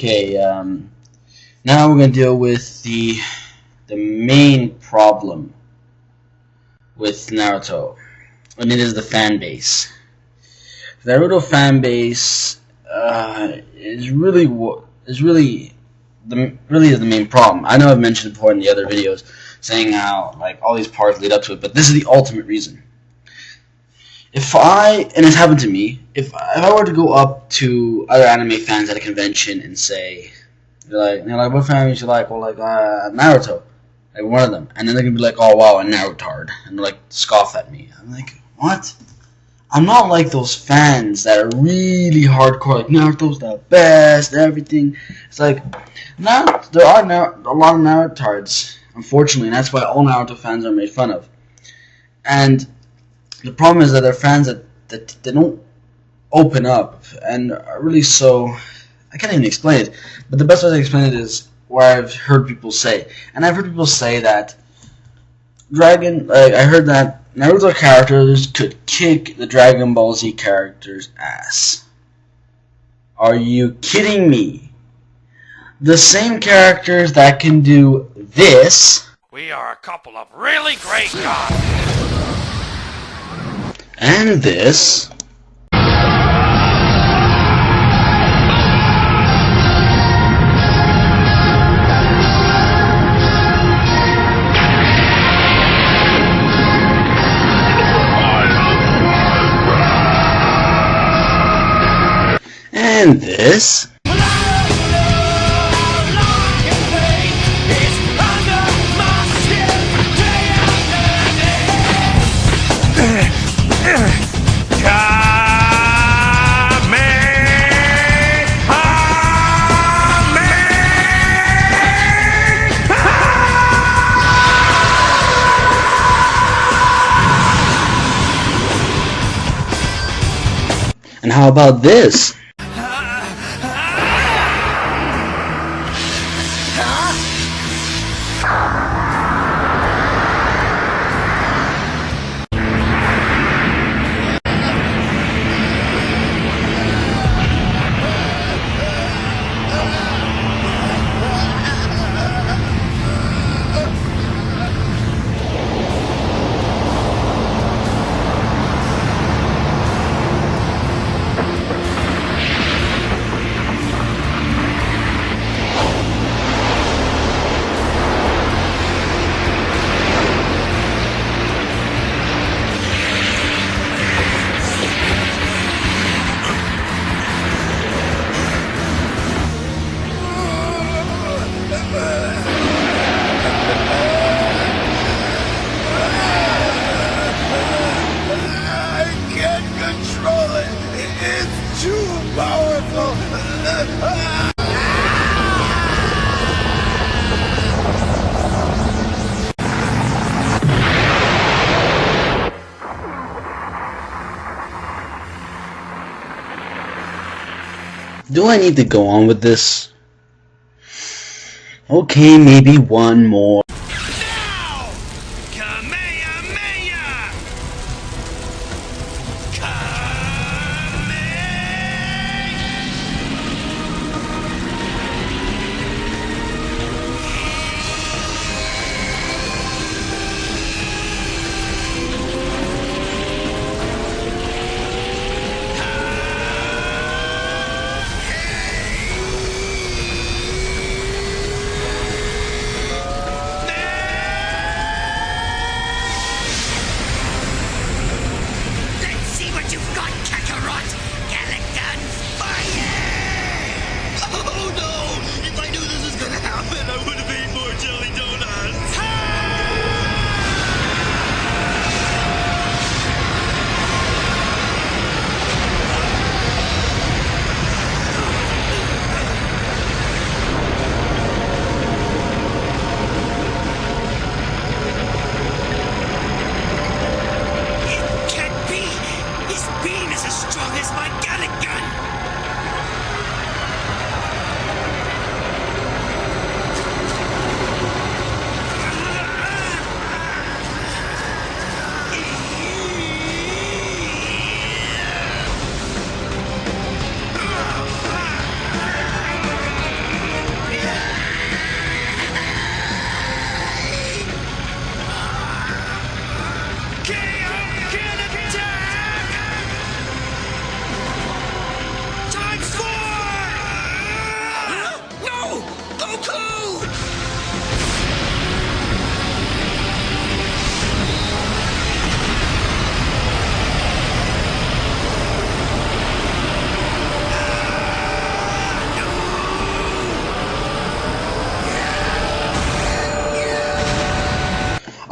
Okay, now we're going to deal with the main problem with Naruto, and it is the fan base. The Naruto fan base is really the main problem. I know I've mentioned before in the other videos, saying how like all these parts lead up to it, but this is the ultimate reason. And it's happened to me, if I were to go up to other anime fans at a convention and say, they're like, what fan you like? Well, like, Naruto. Like, one of them. And then they're going to be like, oh, wow, a Narutard. And they're like, scoff at me. I'm like, what? I'm not like those fans that are really hardcore, like, Naruto's the best, everything. It's like, there are a lot of Narutards, unfortunately, and that's why all Naruto fans are made fun of. And the problem is that they're fans that they don't open up and are really so... I can't even explain it, but the best way to explain it is where I've heard people say. And I've heard people say that I heard that Naruto characters could kick the Dragon Ball Z characters' ass. Are you kidding me? The same characters that can do this... We are a couple of really great guys. And this... and this... And how about this? Do I need to go on with this? Okay, maybe one more. Now! Kamehameha!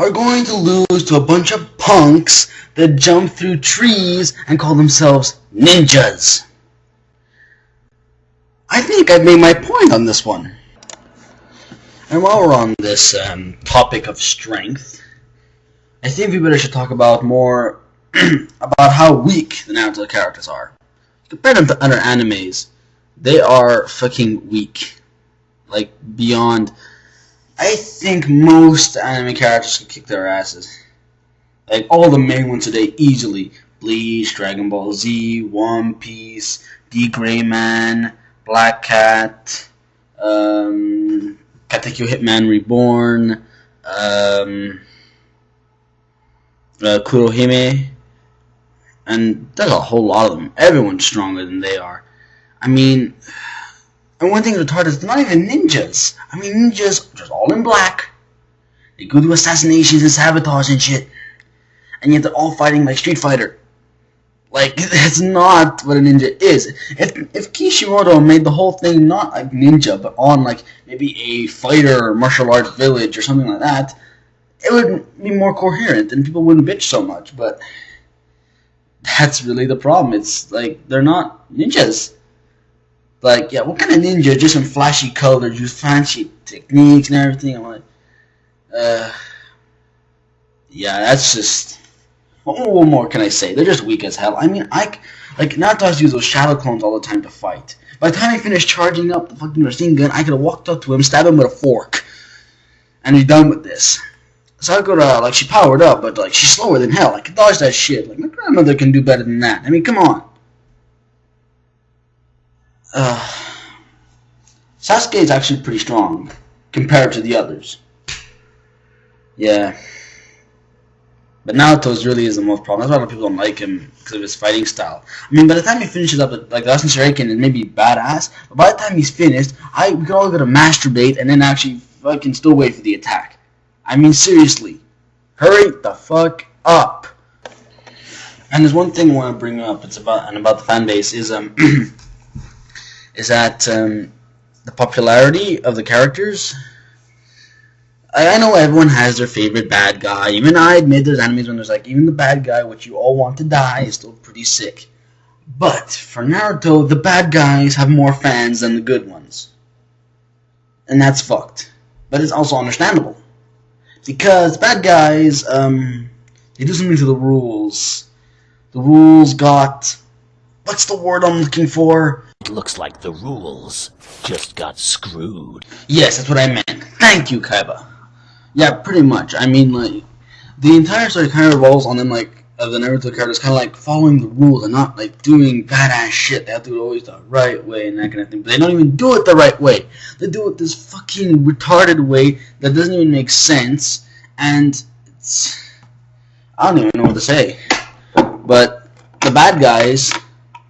are going to lose to a bunch of punks that jump through trees and call themselves ninjas. I think I've made my point on this one. And while we're on this topic of strength, I think we better should talk about more about how weak the Naruto characters are. Compare them to other animes, they are fucking weak. Like, beyond. I think most anime characters can kick their asses. Like, all the main ones today, easily. Bleach, Dragon Ball Z, One Piece, The Gray Man, Black Cat, Katekyo Hitman Reborn, Kurohime, and there's a whole lot of them. Everyone's stronger than they are. I mean, and one thing retarded is they're not even ninjas. I mean, ninjas are just all in black. They go to assassinations and sabotage and shit. And yet they're all fighting like Street Fighter. Like, that's not what a ninja is. If Kishimoto made the whole thing not like ninja, but on like maybe a fighter or martial arts village or something like that, it would be more coherent and people wouldn't bitch so much. But that's really the problem. It's like, they're not ninjas. Like, yeah, what kind of ninja? Just in flashy colors, use fancy techniques and everything. I'm like, yeah, that's just. What more can I say? They're just weak as hell. I mean, Naruto has to use those shadow clones all the time to fight. By the time he finished charging up the fucking machine gun, I could have walked up to him, stabbed him with a fork, and he's done with this. Sakura, like, she powered up, but like, she's slower than hell. I can dodge that shit. Like, my grandmother can do better than that. I mean, come on. Sasuke is actually pretty strong compared to the others. Yeah. But Naruto's really is the most problem. That's why a lot of people don't like him, because of his fighting style. I mean, by the time he finishes up, like, the Last Shuriken is maybe badass, but by the time he's finished, we can all go to masturbate and then actually fucking still wait for the attack. I mean, seriously. Hurry the fuck up. And there's one thing I want to bring up, about the fan base, is that the popularity of the characters. I know everyone has their favorite bad guy. Even I admit there's animes when there's like, even the bad guy, which you all want to die, is still pretty sick. But for Naruto, the bad guys have more fans than the good ones. And that's fucked. But it's also understandable. Because bad guys, they do something to the rules. The rules got... What's the word I'm looking for? It looks like the rules just got screwed. Yes, that's what I meant. Thank you, Kaiba. Yeah, pretty much. I mean, like, the entire story kind of revolves on them, like, of the Naruto characters kind of, like, following the rules and not, like, doing badass shit. They have to do it always the right way and that kind of thing. But they don't even do it the right way. They do it this fucking retarded way that doesn't even make sense. And it's... I don't even know what to say. But the bad guys,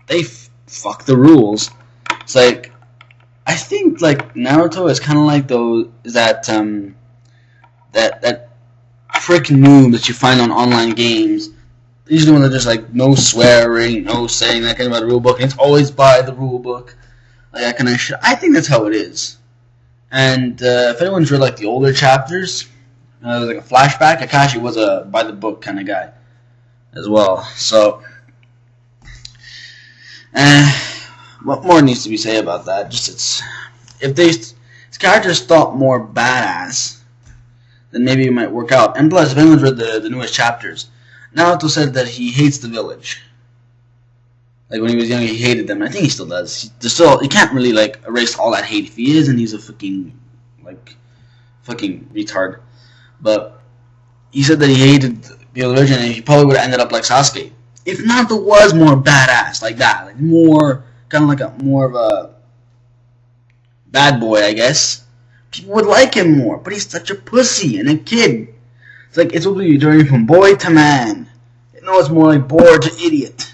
they fuck the rules. It's like, I think, like, Naruto is kind of like that prick noob that you find on online games. Usually when they're just like, no swearing, no saying that kind of about the rule book, and it's always by the rule book, like that kind of shit. I think that's how it is. And if anyone's read like the older chapters, there's like a flashback. Akashi was a by the book kind of guy as well. So, what more needs to be said about that? Just if these characters thought more badass, then maybe it might work out. And plus, if anyone's read the newest chapters, Naruto said that he hates the village. Like, when he was young, he hated them. I think he still does. He can't really, like, erase all that hate. If he is, and he's a fucking retard. But he said that he hated the village, and he probably would have ended up like Sasuke. If Naruto was more badass like that, like more, kind of like more of a bad boy, I guess, people would like him more. But he's such a pussy and a kid. It's like, it's supposed to be a journey from boy to man. No, it's more like boy to idiot.